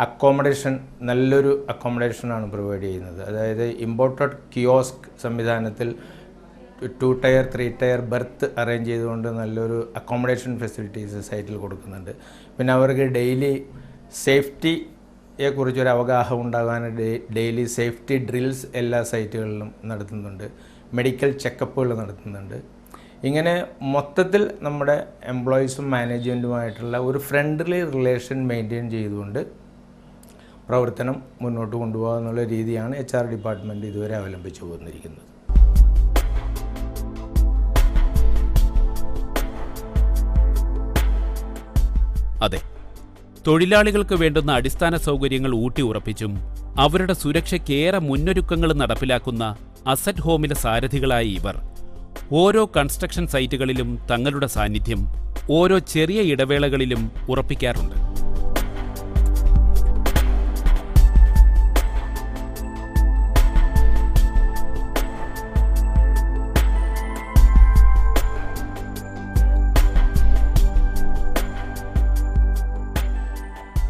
അക്കോമഡേഷൻ നല്ലൊരു അക്കോമഡേഷനാണ് പ്രൊവൈഡ് ചെയ്യുന്നത്. അതായത് ഇമ്പോർട്ടഡ് കിയോസ്ക് സംവിധാനത്തിൽ 2 ടയർ 3 ടയർ ബെർത്ത് അറേഞ്ച് ചെയ്തുകൊണ്ട് നല്ലൊരു അക്കോമഡേഷൻ ഫെസിലിറ്റീസ് സൈറ്റിൽ കൊടുക്കുന്നുണ്ട്. പിന്നെ അവർക്ക് ഡെയിലി സേഫ്റ്റിയെക്കുറിച്ചൊരു അവഗാഹം ഉണ്ടാകാൻ ഡെയിലി സേഫ്റ്റി ഡ്രിൽസ് എല്ലാ സൈറ്റുകളിലും നടത്തുന്നുണ്ട്. മെഡിക്കൽ ചെക്കപ്പുകൾ നടത്തുന്നുണ്ട്. ഇങ്ങനെ മൊത്തത്തിൽ നമ്മുടെ എംപ്ലോയീസും മാനേജ്മെൻറ്റുമായിട്ടുള്ള ഒരു ഫ്രണ്ട്ലി റിലേഷൻ മെയിൻറ്റെയിൻ ചെയ്തുകൊണ്ട് പ്രവർത്തനം മുന്നോട്ട് കൊണ്ടുപോകുക എന്നുള്ള രീതിയാണ് HR ഡിപ്പാർട്ട്മെൻറ്റ് ഇതുവരെ അവലംബിച്ചു പോന്നിരിക്കുന്നത്. അതെ, തൊഴിലാളികൾക്ക് വേണ്ടുന്ന അടിസ്ഥാന സൗകര്യങ്ങൾ ഊട്ടിയുറപ്പിച്ചും അവരുടെ സുരക്ഷയ്ക്കേറെ മുന്നൊരുക്കങ്ങൾ നടപ്പിലാക്കുന്ന അസറ്റ് ഹോമിലെ സാരഥികളായ ഇവർ ഓരോ കൺസ്ട്രക്ഷൻ സൈറ്റുകളിലും തങ്ങളുടെ സാന്നിധ്യം ഓരോ ചെറിയ ഇടവേളകളിലും ഉറപ്പിക്കാറുണ്ട്.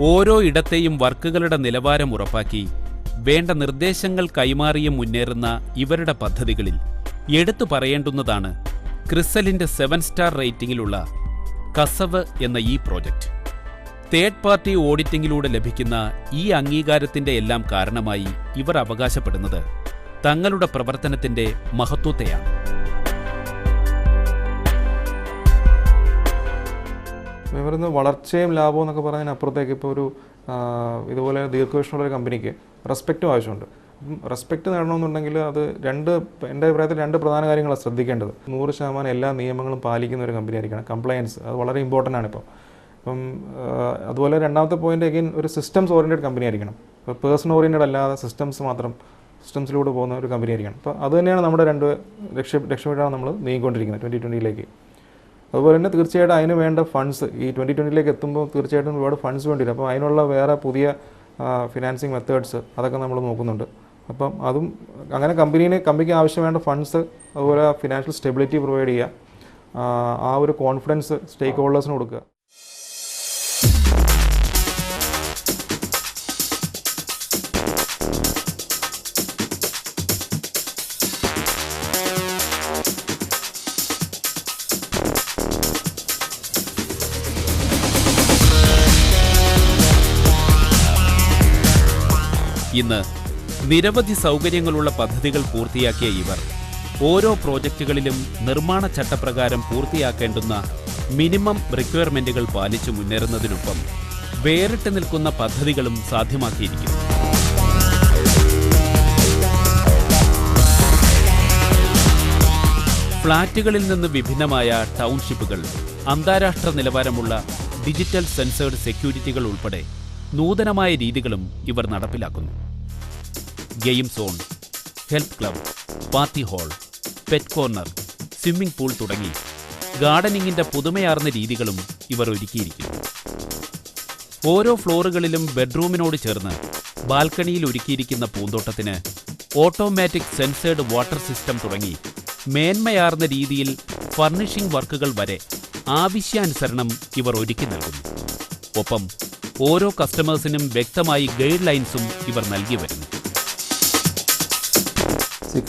ഓരോ ഇടത്തെയും വർക്കുകളുടെ നിലവാരം ഉറപ്പാക്കി വേണ്ട നിർദ്ദേശങ്ങൾ കൈമാറിയും മുന്നേറുന്ന ഇവരുടെ പദ്ധതികളിൽ എടുത്തു പറയേണ്ടുന്നതാണ് ക്രിസലിന്റെ 7 സ്റ്റാർ റേറ്റിംഗിലുള്ള കസവ് എന്ന ഈ പ്രോജക്റ്റ്. തേർഡ് പാർട്ടി ഓഡിറ്റിംഗിലൂടെ ലഭിക്കുന്ന ഈ അംഗീകാരത്തിന്റെ എല്ലാം കാരണമായി ഇവർ അവകാശപ്പെടുന്നത് തങ്ങളുടെ പ്രവർത്തനത്തിന്റെ മഹത്വത്തെയാണ്. ഇവരുന്ന് വളർച്ചയും ലാഭവും എന്നൊക്കെ പറയുന്നതിനപ്പുറത്തേക്ക് ഇപ്പോൾ ഒരു ഇതുപോലെ ദീർഘവീക്ഷണമുള്ളൊരു കമ്പനിക്ക് റെസ്പെക്റ്റും ആവശ്യമുണ്ട്. റെസ്പെക്റ്റ് നേടണമെന്നുണ്ടെങ്കിൽ അത് എൻ്റെ അഭിപ്രായത്തിൽ 2 പ്രധാന കാര്യങ്ങളാണ് ശ്രദ്ധിക്കേണ്ടത്. 100% എല്ലാ നിയമങ്ങളും പാലിക്കുന്ന ഒരു കമ്പനി ആയിരിക്കണം. കംപ്ലയൻസ് അത് വളരെ ഇമ്പോർട്ടൻ്റ് ആണ് ഇപ്പം അതുപോലെ രണ്ടാമത്തെ പോയിന്റ് അഗെയിൻ ഒരു സിസ്റ്റംസ് ഓറിയൻറ്റഡ് കമ്പനി ആയിരിക്കണം. ഇപ്പോൾ പേഴ്സൺ ഓറിയൻറ്റഡ് അല്ലാതെ സിസ്റ്റംസിലൂടെ പോകുന്ന ഒരു കമ്പനി ആയിരിക്കണം. അപ്പോൾ അത് തന്നെയാണ് നമ്മുടെ 2 ലക്ഷ്യമിട്ടാണ് നമ്മൾ നീങ്ങിക്കൊണ്ടിരിക്കുന്നത് 2020ലേക്ക്. അതുപോലെ തന്നെ തീർച്ചയായിട്ടും അതിന് വേണ്ട ഫണ്ട്സ് ഈ 2020ലേക്ക് എത്തുമ്പോൾ തീർച്ചയായിട്ടും ഒരുപാട് ഫണ്ട്സ് വേണ്ടി വരും. അപ്പോൾ അതിനുള്ള വേറെ പുതിയ ഫിനാൻസിങ് മെത്തേഡ്സ് അതൊക്കെ നമ്മൾ നോക്കുന്നുണ്ട്. അപ്പം അതും അങ്ങനെ കമ്പനിക്ക് ആവശ്യം വേണ്ട ഫണ്ട്സ് അതുപോലെ ഫിനാൻഷ്യൽ സ്റ്റെബിലിറ്റി പ്രൊവൈഡ് ചെയ്യുക, ആ ഒരു കോൺഫിഡൻസ് സ്റ്റേക്ക് ഹോൾഡേഴ്സിന് കൊടുക്കുക. ഇന്ന് നിരവധി സൗകര്യങ്ങളുള്ള പദ്ധതികൾ പൂർത്തിയാക്കിയ ഇവർ ഓരോ പ്രോജക്റ്റുകളിലും നിർമ്മാണ ചട്ടപ്രകാരം പൂർത്തിയാക്കേണ്ടുന്ന മിനിമം റിക്വയർമെന്റുകൾ പാലിച്ചു മുന്നേറുന്നതിനൊപ്പം വേറിട്ട് നിൽക്കുന്ന പദ്ധതികളും സാധ്യമാക്കിയിരിക്കുന്നു. ഫ്ളാറ്റുകളിൽ നിന്ന് വിഭിന്നമായ ടൗൺഷിപ്പുകൾ, അന്താരാഷ്ട്ര നിലവാരമുള്ള ഡിജിറ്റൽ സെൻസേർഡ് സെക്യൂരിറ്റികൾ ഉൾപ്പെടെ നൂതനമായ രീതികളും ഇവർ നടപ്പിലാക്കുന്നു. Game zone, health club, party hall, pet corner, swimming pool തുടങ്ങി ഗാർഡനിങ്ങിന്റെ പുതുമയാർന്ന രീതികളും ഇവർ ഒരുക്കിയിരിക്കുന്നു. ഓരോ ഫ്ലോറുകളിലും ബെഡ്റൂമിനോട് ചേർന്ന് ബാൽക്കണിയിൽ ഒരുക്കിയിരിക്കുന്ന പൂന്തോട്ടത്തിന് ഓട്ടോമാറ്റിക് സെൻസേർഡ് വാട്ടർ സിസ്റ്റം തുടങ്ങി മേന്മയാർന്ന രീതിയിൽ ഫർണിഷിംഗ് വർക്കുകൾ വരെ ആവശ്യാനുസരണം ഇവർ ഒരുക്കി നൽകുന്നു. ഒപ്പം ഓരോ കസ്റ്റമേഴ്സിനും വ്യക്തമായി ഗൈഡ് ലൈൻസും ഇവർ നൽകി വരുന്നു.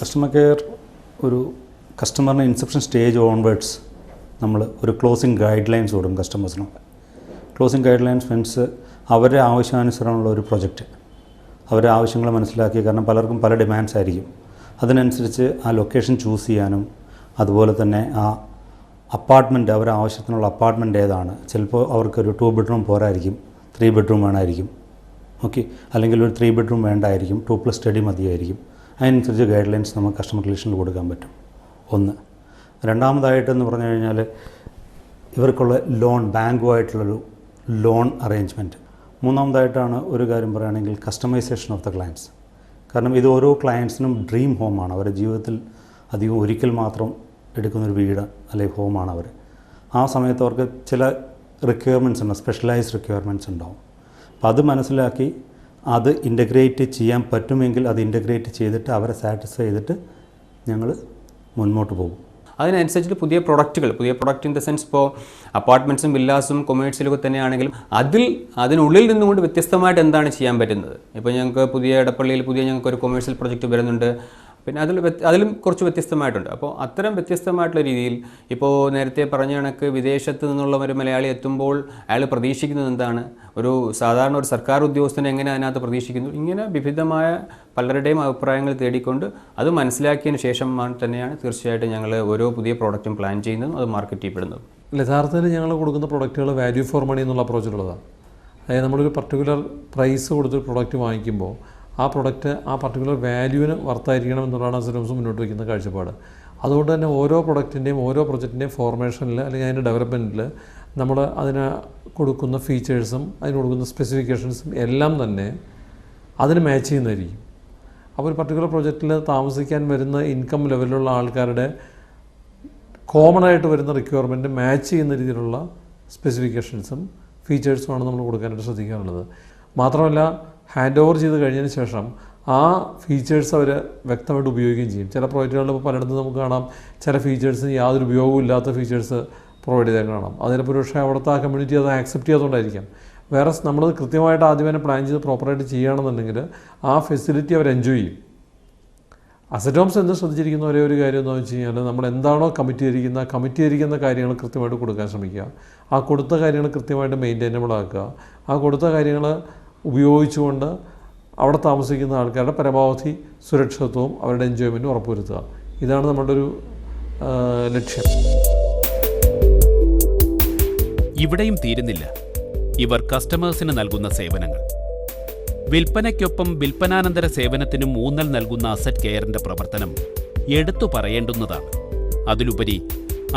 കസ്റ്റമർ കെയർ ഒരു കസ്റ്റമറിന് ഇൻസെപ്ഷൻ സ്റ്റേജ് ഓൺവേർഡ്സ് നമ്മൾ ഒരു ക്ലോസിംഗ് ഗൈഡ് ലൈൻസ് കൊടുക്കും കസ്റ്റമേഴ്സിനൊക്കെ. ക്ലോസിംഗ് ഗൈഡ് ലൈൻസ് മീൻസ് അവരുടെ ആവശ്യാനുസരണമുള്ള ഒരു പ്രൊജക്റ്റ്, അവരുടെ ആവശ്യങ്ങൾ മനസ്സിലാക്കി, കാരണം പലർക്കും പല ഡിമാൻഡ്സ് ആയിരിക്കും. അതിനനുസരിച്ച് ആ ലൊക്കേഷൻ ചൂസ് ചെയ്യാനും അതുപോലെ തന്നെ ആ അപ്പാർട്ട്മെൻറ്റ് അവരുടെ ആവശ്യത്തിനുള്ള അപ്പാർട്ട്മെൻറ്റ് ഏതാണ്, ചിലപ്പോൾ അവർക്കൊരു 2 ബെഡ്റൂം പോരായിരിക്കും, 3 ബെഡ്റൂം വേണമായിരിക്കും. ഓക്കെ, അല്ലെങ്കിൽ ഒരു 3 ബെഡ്റൂം വേണ്ടായിരിക്കും, 2+ സ്റ്റഡി മതിയായിരിക്കും. അതിനനുസരിച്ച് ഗൈഡ് ലൈൻസ് നമുക്ക് കസ്റ്റമർ റിലേഷനിൽ കൊടുക്കാൻ പറ്റും. ഒന്ന്. രണ്ടാമതായിട്ടെന്ന് പറഞ്ഞു കഴിഞ്ഞാൽ ഇവർക്കുള്ള ലോൺ, ബാങ്കുമായിട്ടുള്ളൊരു ലോൺ അറേഞ്ച്മെൻറ്റ്. മൂന്നാമതായിട്ടാണ് ഒരു കാര്യം പറയുകയാണെങ്കിൽ കസ്റ്റമൈസേഷൻ ഓഫ് ദ ക്ലയൻറ്റ്സ്. കാരണം ഇത് ഓരോ ക്ലയൻറ്റ്സിനും ഡ്രീം ഹോമാണ്. അവരുടെ ജീവിതത്തിൽ അധികം ഒരിക്കൽ മാത്രം എടുക്കുന്നൊരു വീട് അല്ലെങ്കിൽ ഹോമാണ് അവർ. ആ സമയത്ത് അവർക്ക് ചില റിക്വയർമെൻറ്റ്സ് ഉണ്ടാവും, സ്പെഷ്യലൈസ്ഡ് റിക്വയർമെൻറ്റ്സ് ഉണ്ടാവും. അപ്പോൾ അത് മനസ്സിലാക്കി അത് ഇൻ്റഗ്രേറ്റ് ചെയ്യാൻ പറ്റുമെങ്കിൽ അത് ഇൻ്റഗ്രേറ്റ് ചെയ്തിട്ട് അവരെ സാറ്റിസ്ഫൈ ചെയ്തിട്ട് ഞങ്ങൾ മുന്നോട്ട് പോകും. അതിനനുസരിച്ചിട്ട് പുതിയ പ്രൊഡക്റ്റ് ഇൻ ദ സെൻസ് ഇപ്പോൾ അപ്പാർട്ട്മെൻറ്റ്സും വില്ലാസും കൊമേഴ്സ്യലൊക്കെ തന്നെയാണെങ്കിലും അതിനുള്ളിൽ നിന്നുകൊണ്ട് വ്യത്യസ്തമായിട്ട് എന്താണ് ചെയ്യാൻ പറ്റുന്നത്. ഇപ്പോൾ ഞങ്ങൾക്ക് എടപ്പള്ളിയിൽ ഞങ്ങൾക്കൊരു കൊമേഴ്സ്യൽ പ്രൊജക്റ്റ് വരുന്നുണ്ട്. പിന്നെ അതിലും കുറച്ച് വ്യത്യസ്തമായിട്ടുണ്ട്. അപ്പോൾ അത്തരം വ്യത്യസ്തമായിട്ടുള്ള രീതിയിൽ ഇപ്പോൾ നേരത്തെ പറഞ്ഞ കണക്ക് വിദേശത്ത് നിന്നുള്ള ഒരു മലയാളി എത്തുമ്പോൾ അയാൾ പ്രതീക്ഷിക്കുന്നത് എന്താണ്, ഒരു സാധാരണ ഒരു സർക്കാർ ഉദ്യോഗസ്ഥനെ എങ്ങനെ അതിനകത്ത് പ്രതീക്ഷിക്കുന്നു, ഇങ്ങനെ വിവിധമായ പലരുടെയും അഭിപ്രായങ്ങൾ തേടിക്കൊണ്ട് അത് മനസ്സിലാക്കിയതിന് ശേഷം തന്നെയാണ് തീർച്ചയായിട്ടും ഞങ്ങൾ ഓരോ പുതിയ പ്രോഡക്റ്റും പ്ലാൻ ചെയ്യുന്നതും അത് മാർക്കറ്റ് ചെയ്യപ്പെടുന്നതും. യഥാർത്ഥത്തിൽ ഞങ്ങൾ കൊടുക്കുന്ന പ്രൊഡക്റ്റുകൾ വാല്യൂ ഫോർ മണി എന്നുള്ള അപ്രോച്ചിലുള്ളതാണ്. അതായത് നമ്മളൊരു പർട്ടിക്കുലർ പ്രൈസ് കൊടുത്തൊരു പ്രൊഡക്റ്റ് വാങ്ങിക്കുമ്പോൾ ആ പ്രൊഡക്റ്റ് ആ പർട്ടിക്കുലർ വാല്യൂവിന് വർത്തായിരിക്കണം എന്നുള്ളതാണ് അസറ്റംസ് മുന്നോട്ട് വയ്ക്കുന്ന കാഴ്ചപ്പാട്. അതുകൊണ്ട് തന്നെ ഓരോ പ്രൊഡക്റ്റിൻ്റെയും ഓരോ പ്രൊജക്റ്റിൻ്റെയും ഫോർമേഷനിൽ അല്ലെങ്കിൽ അതിൻ്റെ ഡെവലപ്മെൻറ്റിൽ നമ്മൾ അതിനെ കൊടുക്കുന്ന ഫീച്ചേഴ്സും അതിന് കൊടുക്കുന്ന സ്പെസിഫിക്കേഷൻസും എല്ലാം തന്നെ അതിന് മാച്ച് ചെയ്യുന്നതായിരിക്കും. അപ്പോൾ ഒരു പർട്ടിക്കുലർ പ്രൊജക്റ്റിൽ താമസിക്കാൻ വരുന്ന ഇൻകം ലെവലിലുള്ള ആൾക്കാരുടെ കോമൺ ആയിട്ട് വരുന്ന റിക്വയർമെൻറ്റ് മാച്ച് ചെയ്യുന്ന രീതിയിലുള്ള സ്പെസിഫിക്കേഷൻസും ഫീച്ചേഴ്സുമാണ് നമ്മൾ കൊടുക്കാനായിട്ട് ശ്രദ്ധിക്കാറുള്ളത്. മാത്രമല്ല ഹാൻഡ് ഓവർ ചെയ്ത് കഴിഞ്ഞതിന് ശേഷം ആ ഫീച്ചേഴ്സ് അവർ വ്യക്തമായിട്ട് ഉപയോഗിക്കുകയും ചെയ്യും. ചില പ്രോജക്റ്റുകളിൽ ഇപ്പോൾ പലയിടത്തും നമുക്ക് കാണാം ചില ഫീച്ചേഴ്സിന് യാതൊരു ഉപയോഗവും ഇല്ലാത്ത ഫീച്ചേഴ്സ് പ്രൊവൈഡ് ചെയ്താൽ കാണാം. അതിനിപ്പോൾ പക്ഷേ അവിടുത്തെ ആ കമ്മ്യൂണിറ്റി അത് ആക്സെപ്റ്റ് ചെയ്യാത്തതുകൊണ്ടായിരിക്കാം. വേറെ നമ്മളത് കൃത്യമായിട്ട് ആദ്യം തന്നെ പ്ലാൻ ചെയ്ത് പ്രോപ്പറായിട്ട് ചെയ്യുകയാണെന്നുണ്ടെങ്കിൽ ആ ഫെസിലിറ്റി അവർ എൻജോയ് ചെയ്യും. അസറ്റ് ഹോംസ് എന്ന് ശ്രദ്ധിച്ചിരിക്കുന്ന ഒരേ ഒരു കാര്യം എന്താണെന്ന് വെച്ച് കഴിഞ്ഞാൽ നമ്മൾ എന്താണോ കമ്മിറ്റ് ചെയ്തിരിക്കുന്ന കാര്യങ്ങൾ കൃത്യമായിട്ട് കൊടുക്കാൻ ശ്രമിക്കുക. ആ കൊടുത്ത കാര്യങ്ങൾ കൃത്യമായിട്ട് മെയിൻറ്റൈനബിൾ ആക്കുക. ആ കൊടുത്ത കാര്യങ്ങൾ ഉപയോഗിച്ചുകൊണ്ട് അവിടെ താമസിക്കുന്ന ആൾക്കാരുടെ പരമാവധി സുരക്ഷിതത്വവും അവരുടെ എൻജോയ്മെൻറ്റും ഉറപ്പുവരുത്തുക. ഇതാണ് നമ്മുടെ ഒരു ലക്ഷ്യം. ഇവിടെയും തീരുന്നില്ല ഇവർ കസ്റ്റമേഴ്സിന് നൽകുന്ന സേവനങ്ങൾ. വിൽപ്പനയ്ക്കൊപ്പം വിൽപ്പനാനന്തര സേവനത്തിനും ഊന്നൽ നൽകുന്ന അസറ്റ് കെയറിന്റെ പ്രവർത്തനം എടുത്തു പറയേണ്ടുന്നതാണ്. അതിലുപരി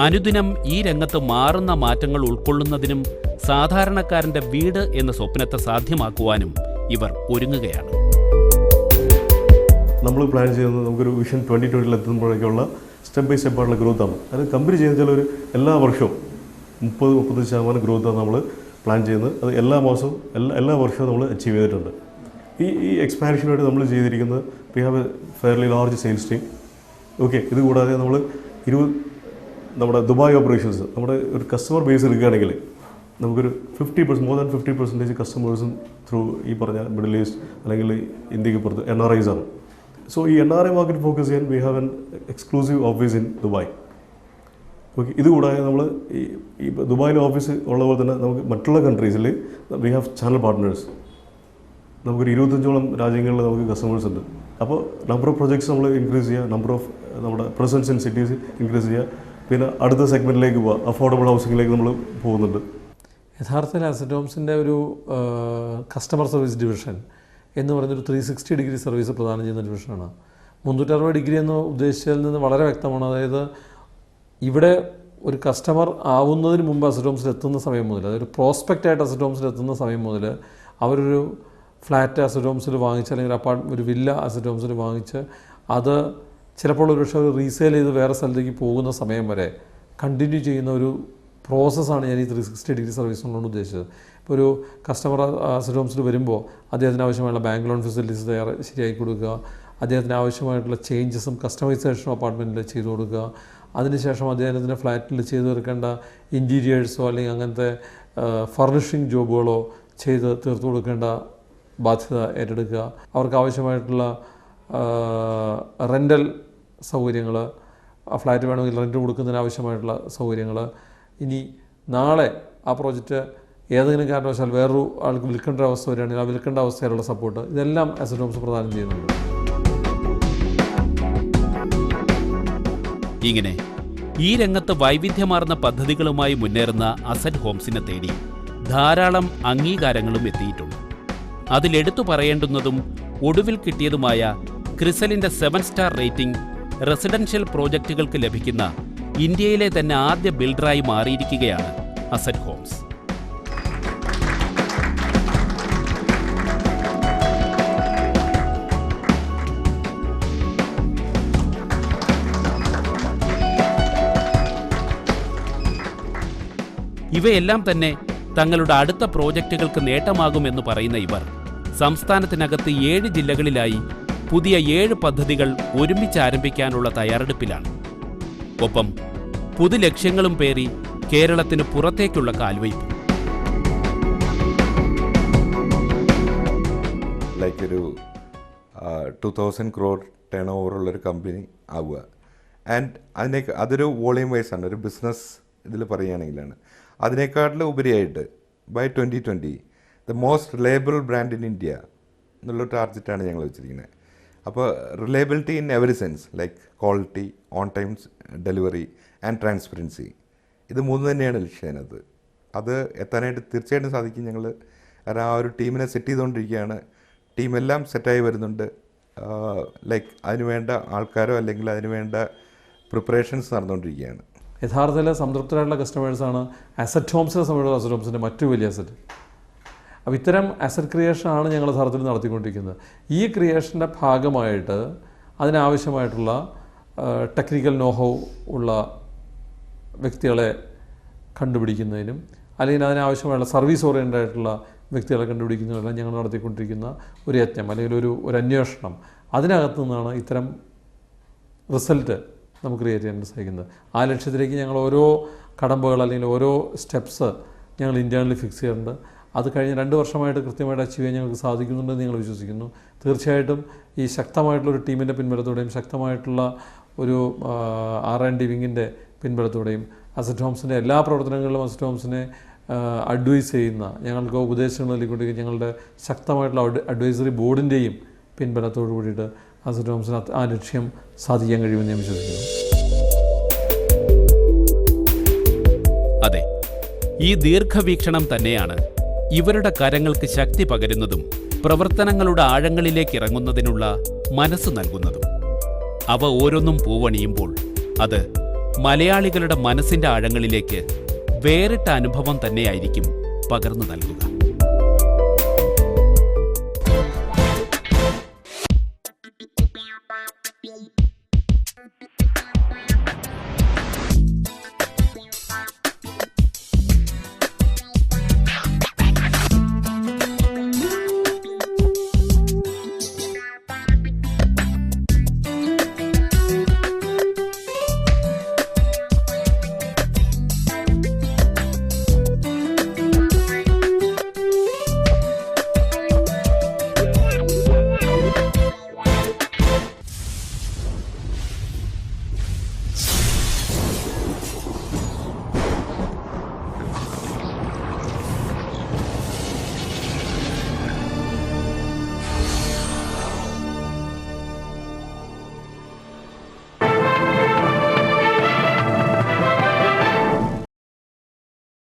അനുദിനം ഈ രംഗത്ത് മാറുന്ന മാറ്റങ്ങൾ ഉൾക്കൊള്ളുന്നതിനും സാധാരണക്കാരന്റെ വീട് എന്ന സ്വപ്നത്തെ സാധ്യമാക്കുവാനും ഇവർ ഒരുങ്ങുകയാണ്. നമ്മൾ പ്ലാൻ ചെയ്യുന്നത് നമുക്കൊരു വിഷൻ 2020 എത്തുമ്പോഴേക്കുള്ള സ്റ്റെപ്പ് ബൈ സ്റ്റെപ്പായിട്ടുള്ള ഗ്രോത്താണ്. അത് കമ്പയർ ചെയ്യുന്ന ഒരു എല്ലാ വർഷവും 30-35% ഗ്രോത്താണ് നമ്മൾ പ്ലാൻ ചെയ്യുന്നത്. അത് എല്ലാ മാസവും എല്ലാ വർഷവും നമ്മൾ അച്ചീവ് ചെയ്തിട്ടുണ്ട്. ഈ എക്സ്പാൻഷനായിട്ട് നമ്മൾ ചെയ്തിരിക്കുന്നത് we have A fairly large sales team. Okay, ഇത് കൂടാതെ നമ്മൾ നമ്മുടെ ദുബായ് ഓപ്പറേഷൻസ് നമ്മുടെ ഒരു കസ്റ്റമർ ബേസ് എടുക്കുകയാണെങ്കിൽ നമുക്കൊരു 50% മോർ ദാൻ 50% കസ്റ്റമേഴ്സും ത്രൂ ഈ പറഞ്ഞ മിഡിൽ ഈസ്റ്റ് അല്ലെങ്കിൽ ഇന്ത്യക്ക് പുറത്ത് NRIs ആണ്. സോ ഈ NRI മാർക്കറ്റ് ഫോക്കസ് ചെയ്യാൻ we have an exclusive office in Dubai. Okay, ഇതുകൂടാതെ നമ്മൾ ഈ ദുബായിൽ ഓഫീസ് ഉള്ള പോലെ തന്നെ നമുക്ക് മറ്റുള്ള കൺട്രീസിൽ വി ഹാവ് ചാനൽ പാർട്ട്നേഴ്സ്. നമുക്കൊരു 25ഓളം രാജ്യങ്ങളിൽ നമുക്ക് കസ്റ്റമേഴ്സ് ഉണ്ട്. അപ്പോൾ നമ്പർ ഓഫ് പ്രൊജക്ട്സ് നമ്മൾ ഇൻക്രീസ് ചെയ്യുക, നമ്പർ ഓഫ് നമ്മുടെ പ്രസൻസ് ഇൻ സിറ്റീസ് ഇൻക്രീസ് ചെയ്യുക. പിന്നെ അടുത്ത സെഗ്മെൻറ്റിലേക്ക് പോവുക, അഫോർഡബിൾ ഹൗസിങ്ങിലേക്ക് നമ്മൾ പോകുന്നുണ്ട്. യഥാർത്ഥത്തിൽ അസറ്റ് ഹോംസിൻ്റെ ഒരു കസ്റ്റമർ സർവീസ് ഡിവിഷൻ എന്ന് പറയുന്നൊരു 360 ഡിഗ്രി സർവീസ് പ്രദാനം ചെയ്യുന്ന ഡിവിഷനാണ്. 360 ഡിഗ്രി എന്ന് ഉദ്ദേശിച്ചതിൽ നിന്ന് വളരെ വ്യക്തമാണ്. അതായത് ഇവിടെ ഒരു കസ്റ്റമർ ആവുന്നതിന് മുമ്പ് അസറ്റ് ഹോംസിൽ എത്തുന്ന സമയം മുതൽ, അതായത് പ്രോസ്പെക്റ്റായിട്ട് അസറ്റ് ഹോംസിൽ എത്തുന്ന സമയം മുതൽ അവരൊരു ഫ്ലാറ്റ് അസറ്റ് ഹോംസിൽ വാങ്ങിച്ച് അല്ലെങ്കിൽ ഒരു വില്ല അസറ്റ് ഹോംസിൽ വാങ്ങിച്ച് അത് ചിലപ്പോൾ ഒരു പക്ഷേ റീസെയിൽ ചെയ്ത് വേറെ സ്ഥലത്തേക്ക് പോകുന്ന സമയം വരെ കണ്ടിന്യൂ ചെയ്യുന്ന ഒരു പ്രോസസ്സാണ് ഞാൻ ഈ 360 ഡിഗ്രി സർവീസ് കൊണ്ടുകൊണ്ട് ഉദ്ദേശിച്ചത്. ഇപ്പോൾ ഒരു കസ്റ്റമർ അസറ്റ് ഹോംസിൽ വരുമ്പോൾ അദ്ദേഹത്തിന് ആവശ്യമായുള്ള ബാങ്ക് ലോൺ ഫെസിലിറ്റീസ് ശരിയാക്കി കൊടുക്കുക, അദ്ദേഹത്തിന് ആവശ്യമായിട്ടുള്ള ചേഞ്ചസും കസ്റ്റമൈസേഷനും അപ്പാർട്ട്മെൻറ്റിൽ ചെയ്തു കൊടുക്കുക, അതിനുശേഷം അദ്ദേഹത്തിൻ്റെ ഫ്ലാറ്റിൽ ചെയ്തു തീർക്കേണ്ട ഇൻറ്റീരിയേഴ്സോ അല്ലെങ്കിൽ അങ്ങനത്തെ ഫർണിഷിംഗ് ജോബുകളോ ചെയ്ത് തീർത്തു കൊടുക്കേണ്ട ബാധ്യത ഏറ്റെടുക്കുക, അവർക്ക് ആവശ്യമായിട്ടുള്ള റെൻ്റൽ സൗകര്യങ്ങൾ, ആ ഫ്ലാറ്റ് വേണമെങ്കിൽ റെൻ്റ് കൊടുക്കുന്നതിന് ആവശ്യമായിട്ടുള്ള സൗകര്യങ്ങൾ, ഇനി നാളെ ആ പ്രോജക്റ്റ് ഏതെങ്കിലും കാരണവശാൽ വേറൊരു ആൾക്ക് വിൽക്കേണ്ട അവസ്ഥ വരികയാണെങ്കിൽ ആ വിൽക്കേണ്ട അവസ്ഥയിലുള്ള സപ്പോർട്ട്, ഇതെല്ലാം അസറ്റ് ഹോംസ് പ്രദാനം ചെയ്യുന്നുണ്ട്. ഇങ്ങനെ ഈ രംഗത്ത് വൈവിധ്യമാർന്ന പദ്ധതികളുമായി മുന്നേറുന്ന അസറ്റ് ഹോംസിനെ തേടി ധാരാളം അംഗീകാരങ്ങളും എത്തിയിട്ടുണ്ട്. അതിലെടുത്തു പറയേണ്ടുന്നതും ഒടുവിൽ കിട്ടിയതുമായ ക്രിസലിൻ്റെ 7 സ്റ്റാർ റേറ്റിംഗ് റെസിഡൻഷ്യൽ പ്രോജക്റ്റുകൾക്ക് ലഭിക്കുന്ന ഇന്ത്യയിലെ തന്നെ ആദ്യ ബിൽഡറായി മാറിയിരിക്കുകയാണ് അസറ്റ് ഹോംസ്. ഇവയെല്ലാം തന്നെ തങ്ങളുടെ അടുത്ത പ്രോജക്റ്റുകൾക്ക് നേട്ടമാകുമെന്ന് പറയുന്ന ഇവർ സംസ്ഥാനത്തിനകത്ത് 7 ജില്ലകളിലായി പുതിയ 7 പദ്ധതികൾ ഒരുമിച്ച് ആരംഭിക്കാനുള്ള തയ്യാറെടുപ്പിലാണ്. ഒപ്പം പുതുലക്ഷ്യങ്ങളും പേറി കേരളത്തിന് പുറത്തേക്കുള്ള കാൽവയ്പ്. ലൈക്ക് ഒരു 2000 crore ടേൺ ഓവറുള്ളൊരു കമ്പനി ആവുക. ആൻഡ് അതൊരു വോളിയം വൈസാണ്, ഒരു ബിസിനസ് ഇതിൽ പറയുകയാണെങ്കിലാണ്. അതിനേക്കാട്ടിലും ഉപരിയായിട്ട് by 2020 the most reliable brand in India എന്നുള്ള ടാർഗറ്റാണ് ഞങ്ങൾ വെച്ചിരിക്കുന്നത്. അപ്പോൾ reliability in every sense, like quality, on time delivery and transparency, ഇത് 3 തന്നെയാണ് ലക്ഷ്യം അതിനകത്ത്. അത് എത്താനായിട്ട് തീർച്ചയായിട്ടും സാധിക്കും. ഞങ്ങൾ കാരണം ആ ഒരു ടീമിനെ സെറ്റ് ചെയ്തുകൊണ്ടിരിക്കുകയാണ്. ടീമെല്ലാം സെറ്റായി വരുന്നുണ്ട്. ലൈക്ക് അതിനുവേണ്ട ആൾക്കാരോ അല്ലെങ്കിൽ അതിനുവേണ്ട പ്രിപ്പറേഷൻസ് നടന്നുകൊണ്ടിരിക്കുകയാണ്. യഥാർത്ഥത്തിൽ സംതൃപ്തരായിട്ടുള്ള കസ്റ്റമേഴ്സാണ് അസറ്റ് ഹോംസിനെ സംബന്ധിച്ചുള്ള അസറ്റ് ഹോംസിൻ്റെ മറ്റു വലിയ അസറ്റ്. അപ്പോൾ ഇത്തരം അസറ്റ് ക്രിയേഷനാണ് ഞങ്ങൾ യഥാർത്ഥത്തിൽ നടത്തിക്കൊണ്ടിരിക്കുന്നത്. ഈ ക്രിയേഷൻ്റെ ഭാഗമായിട്ട് അതിനാവശ്യമായിട്ടുള്ള ടെക്നിക്കൽ നോഹൗ ഉള്ള വ്യക്തികളെ കണ്ടുപിടിക്കുന്നതിനും അല്ലെങ്കിൽ അതിനാവശ്യമായുള്ള സർവീസ് ഓറിയൻറ്റഡ് ആയിട്ടുള്ള വ്യക്തികളെ കണ്ടുപിടിക്കുന്നതിനെല്ലാം ഞങ്ങൾ നടത്തിക്കൊണ്ടിരിക്കുന്ന ഒരു യത്നം അല്ലെങ്കിൽ ഒരു അന്വേഷണം. അതിനകത്തു നിന്നാണ് ഇത്തരം റിസൾട്ട് നമുക്ക് ക്രിയേറ്റ് ചെയ്യാൻ സാധിക്കുന്നത്. ആ ലക്ഷ്യത്തിലേക്ക് ഞങ്ങൾ ഓരോ കടമ്പകൾ അല്ലെങ്കിൽ ഓരോ സ്റ്റെപ്സ് ഞങ്ങൾ ഇൻറ്റേർണലി ഫിക്സ് ചെയ്യാറുണ്ട്. അത് കഴിഞ്ഞ് 2 വർഷമായിട്ട് കൃത്യമായിട്ട് അച്ചീവ് ചെയ്യാൻ ഞങ്ങൾക്ക് സാധിക്കുന്നുണ്ടെന്ന് ഞങ്ങൾ വിശ്വസിക്കുന്നു. തീർച്ചയായിട്ടും ഈ ശക്തമായിട്ടുള്ളൊരു ടീമിൻ്റെ പിൻബലത്തോടെയും ശക്തമായിട്ടുള്ള ഒരു R&D വിങ്ങിൻ്റെ പിൻബലത്തോടെയും അസറ്റ് ഹോംസിൻ്റെ എല്ലാ പ്രവർത്തനങ്ങളിലും അസറ്റ് ഹോംസിനെ അഡ്വൈസ് ചെയ്യുന്ന ഞങ്ങൾക്ക് ഉപദേശങ്ങൾ നൽകിക്കൊണ്ടിരിക്കുന്ന ഞങ്ങളുടെ ശക്തമായിട്ടുള്ള അഡ്വൈസറി ബോർഡിൻ്റെയും പിൻബലത്തോടു കൂടിയിട്ട് അസറ്റ് ഹോംസിന് ആ ലക്ഷ്യം സാധിക്കാൻ കഴിയുമെന്ന് ഞാൻ വിശ്വസിക്കുന്നു. അതെ, ഈ ദീർഘവീക്ഷണം തന്നെയാണ് ഇവരുടെ കരങ്ങൾക്ക് ശക്തി പകരുന്നതും പ്രവർത്തനങ്ങളുടെ ആഴങ്ങളിലേക്ക് ഇറങ്ങുന്നതിനുള്ള മനസ്സ് നൽകുന്നതും. അവ ഓരോന്നും പൂവണിയുമ്പോൾ അത് മലയാളികളുടെ മനസ്സിൻ്റെ ആഴങ്ങളിലേക്ക് വേറിട്ട അനുഭവം തന്നെയായിരിക്കും പകർന്നു നൽകുക.